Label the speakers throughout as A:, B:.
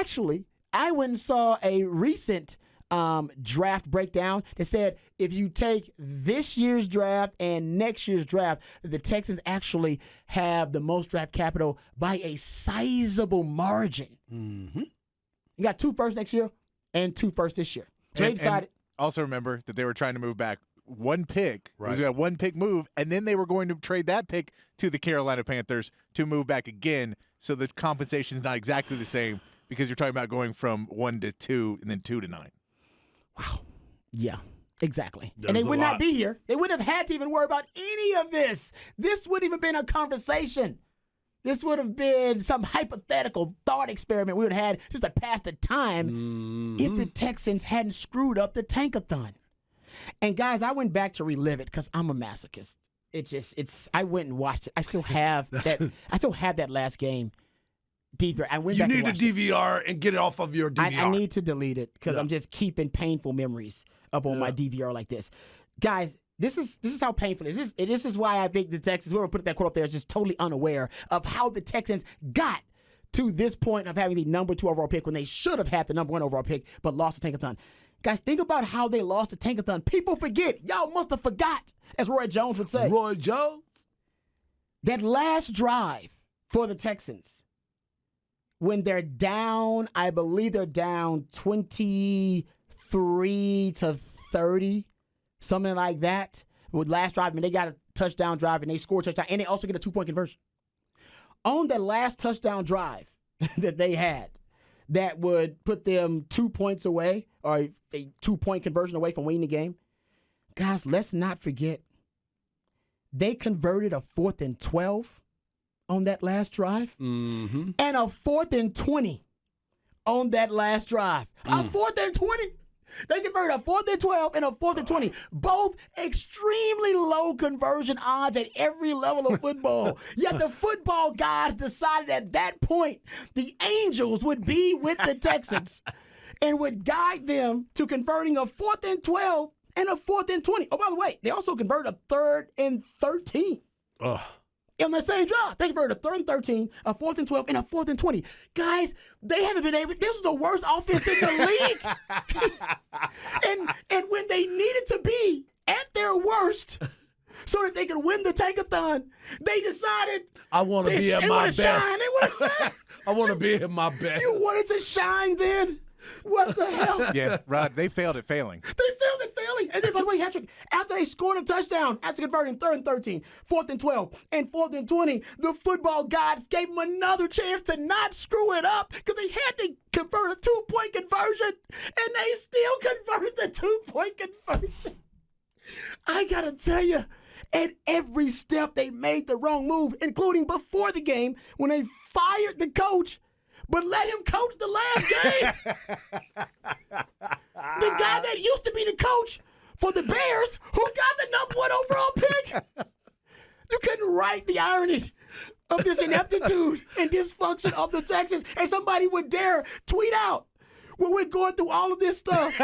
A: actually, I went and saw a recent draft breakdown that said if you take this year's draft and next year's draft, the Texans actually have the most draft capital by a sizable margin.
B: Mm-hmm.
A: You got 2 firsts next year and 2 firsts this year. So they decided.
C: And also remember that they were trying to move back 1 pick.
B: Right.
C: It was a 1-pick move, and then they were going to trade that pick to the Carolina Panthers to move back again. So the compensation is not exactly the same because you're talking about going from 1 to 2 and then 2 to 9.
A: Wow. Yeah, exactly.
B: There's
A: and they
B: a
A: would
B: lot.
A: not be here. They wouldn't have had to even worry about any of this. This wouldn't even been a conversation. This would have been some hypothetical thought experiment we would have had just to pass the time if the Texans hadn't screwed up the tankathon. And guys, I went back to relive it because I'm a masochist. I went and watched it. I still have that. I still have that last game. Deeper. I went
B: You
A: back
B: need
A: and
B: to
A: watched it.
B: DVR and get it off of your DVR.
A: I need to delete it because I'm just keeping painful memories up on my DVR like this. Guys, this is how painful it is. This is why I think the Texans, whoever put that quote up there, is just totally unaware of how the Texans got to this point of having the number 2 overall pick when they should have had the number 1 overall pick but lost the tankathon. Guys, think about how they lost the tankathon. People forget. Y'all must have forgot, as Roy Jones would say.
B: Roy Jones?
A: That last drive for the Texans, when they're down, I believe they're down 23 to 30, something like that. With last drive, I mean, they got a touchdown drive and they scored a touchdown, and they also get a 2-point conversion. On the last touchdown drive that they had, that would put them 2 points away, or a 2-point conversion away from winning the game. Guys, let's not forget, they converted a 4th and 12 on that last drive,
B: Mm-hmm.
A: and a 4th and 20 on that last drive. A 4th and 20. They converted a 4th and 12 and a 4th and 20. Both extremely low conversion odds at every level of football. Yet the football gods decided at that point the angels would be with the Texans and would guide them to converting a 4th and 12 and a 4th and 20. Oh, by the way, they also converted a 3rd and 13.
B: Ugh.
A: On the same drive, they converted a 3rd and 13, a 4th and 12, and a 4th and 20. Guys, they haven't been able. This is the worst offense in the league. and when they needed to be at their worst, so that they could win the tankathon, they decided
B: I want to be at
A: they
B: my
A: wanna
B: best.
A: shine. They want to shine.
B: I want to be at my best.
A: You wanted to shine then? What the hell?
C: Yeah, Rod, they failed at failing.
A: They failed at failing. And then, by the way, Patrick, after they scored a touchdown, after converting 3rd and 13, 4th and 12, and 4th and 20, the football gods gave them another chance to not screw it up because they had to convert a 2-point conversion, and they still converted the 2-point conversion. I got to tell you, at every step they made the wrong move, including before the game when they fired the coach but let him coach the last game. The guy that used to be the coach for the Bears, who got the number 1 overall pick. You couldn't write the irony of this ineptitude and dysfunction of the Texans, and somebody would dare tweet out when we're going through all of this stuff.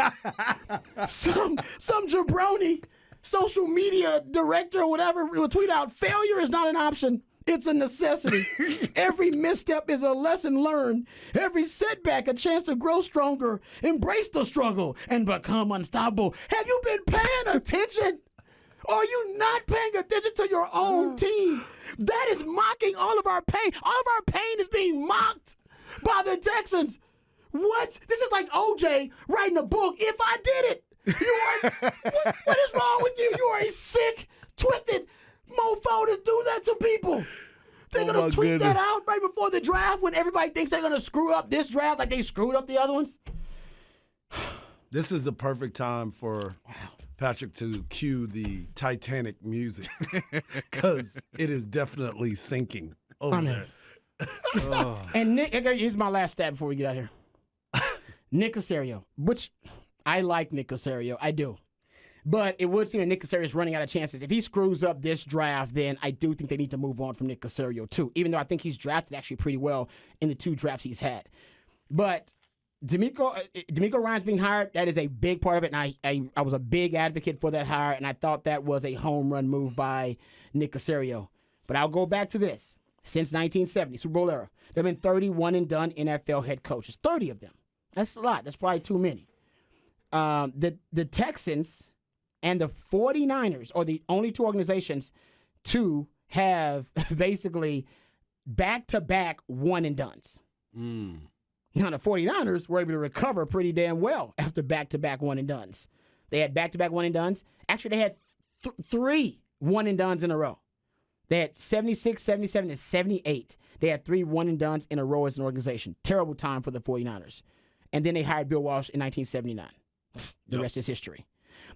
A: Some jabroni social media director or whatever will tweet out, failure is not an option. It's a necessity. Every misstep is a lesson learned. Every setback a chance to grow stronger. Embrace the struggle and become unstoppable. Have you been paying attention? Are you not paying attention to your own team? That is mocking all of our pain. All of our pain is being mocked by the Texans. What? This is like OJ writing a book. If I did it. What is wrong with you? You are a sick, twisted mofo to do that to people. They're going to tweet that out right before the draft when everybody thinks they're going to screw up this draft like they screwed up the other ones.
B: This is the perfect time for Patrick to cue the Titanic music because it is definitely sinking over there.
A: And Nick, here's my last stab before we get out of here. Nick Caserio, which I like Nick Caserio. I do. But it would seem that Nick Caserio is running out of chances. If he screws up this draft, then I do think they need to move on from Nick Caserio, too, even though I think he's drafted actually pretty well in the 2 drafts he's had. But D'Amico Ryans being hired, that is a big part of it, and I was a big advocate for that hire, and I thought that was a home run move by Nick Caserio. But I'll go back to this. since 1970, Super Bowl era. There have been 31 and done NFL head coaches. 30 of them. That's a lot. That's probably too many. The Texans and the 49ers are the only two organizations to have basically back-to-back one-and-dones. Now, the 49ers were able to recover pretty damn well after back-to-back one-and-dones. They had back-to-back one-and-dones. Actually, they had three one-and-dones in a row. They had 76, 77, and 78. They had 3 one-and-dones in a row as an organization. Terrible time for the 49ers. And then they hired Bill Walsh in 1979. The rest is history.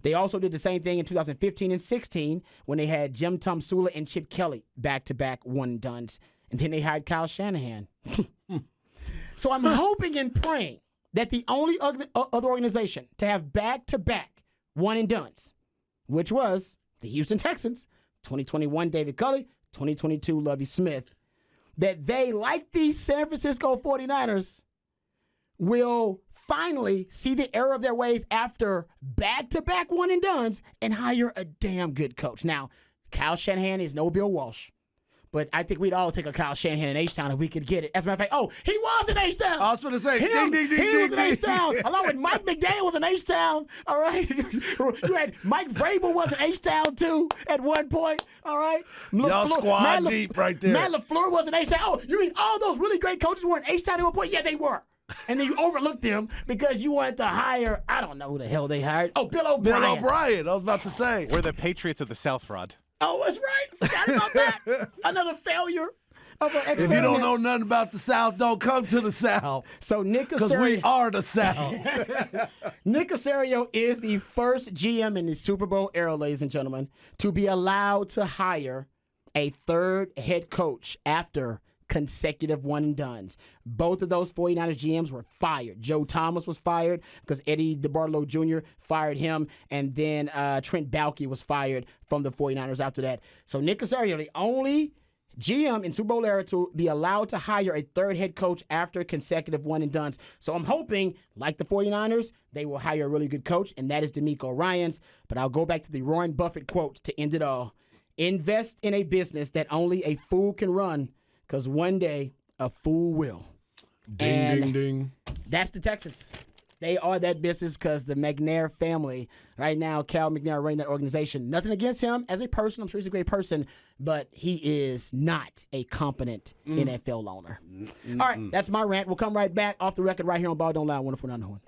A: They also did the same thing in 2015 and 16 when they had Jim Tomsula and Chip Kelly back-to-back one-and-dones. And then they hired Kyle Shanahan. So I'm hoping and praying that the only other organization to have back-to-back one-and-dones, which was the Houston Texans, 2021 David Culley, 2022 Lovie Smith, that they, like the San Francisco 49ers, will finally see the error of their ways after back-to-back one-and-dones and hire a damn good coach. Now, Kyle Shanahan is no Bill Walsh, but I think we'd all take a Kyle Shanahan in H-Town if we could get it. As a matter of fact, he was in H-Town.
B: I was going to say,
A: he was in H-Town,
B: ding.
A: along with Mike McDaniel was in H-Town, all right? You had Mike Vrabel was in H-Town, too, at one point, all right?
B: Y'all squad deep right there.
A: Matt LaFleur was in H-Town. Oh, you mean all those really great coaches were in H-Town at one point? Yeah, they were. And then you overlooked them because you wanted to hire, I don't know who the hell they hired. Oh, Bill O'Brien.
B: Bill O'Brien, I was about to say.
C: We're the Patriots of the South, Rod.
A: Oh, that's right. Forgot about that. Another failure of an experiment.
B: If you don't know nothing about the South, don't come to the South.
A: So Nick
B: Because
A: Caserio,
B: we are the South.
A: Nick Caserio is the first GM in the Super Bowl era, ladies and gentlemen, to be allowed to hire a third head coach after consecutive one-and-dones. Both of those 49ers GMs were fired. Joe Thomas was fired because Eddie DeBartolo Jr. fired him, and then Trent Baalke was fired from the 49ers after that. So Nick Caserio, the only GM in Super Bowl era to be allowed to hire a third head coach after consecutive one-and-dones. So I'm hoping, like the 49ers, they will hire a really good coach, and that is DeMeco Ryans. But I'll go back to the Warren Buffett quote to end it all. Invest in a business that only a fool can run, because one day a fool will.
B: Ding, ding.
A: That's the Texans. They are that business because the McNair family, right now, Cal McNair running that organization. Nothing against him as a person. I'm sure he's a great person, but he is not a competent NFL owner. All right, that's my rant. We'll come right back off the record right here on Ball Don't Lie, 104.9 The Horn.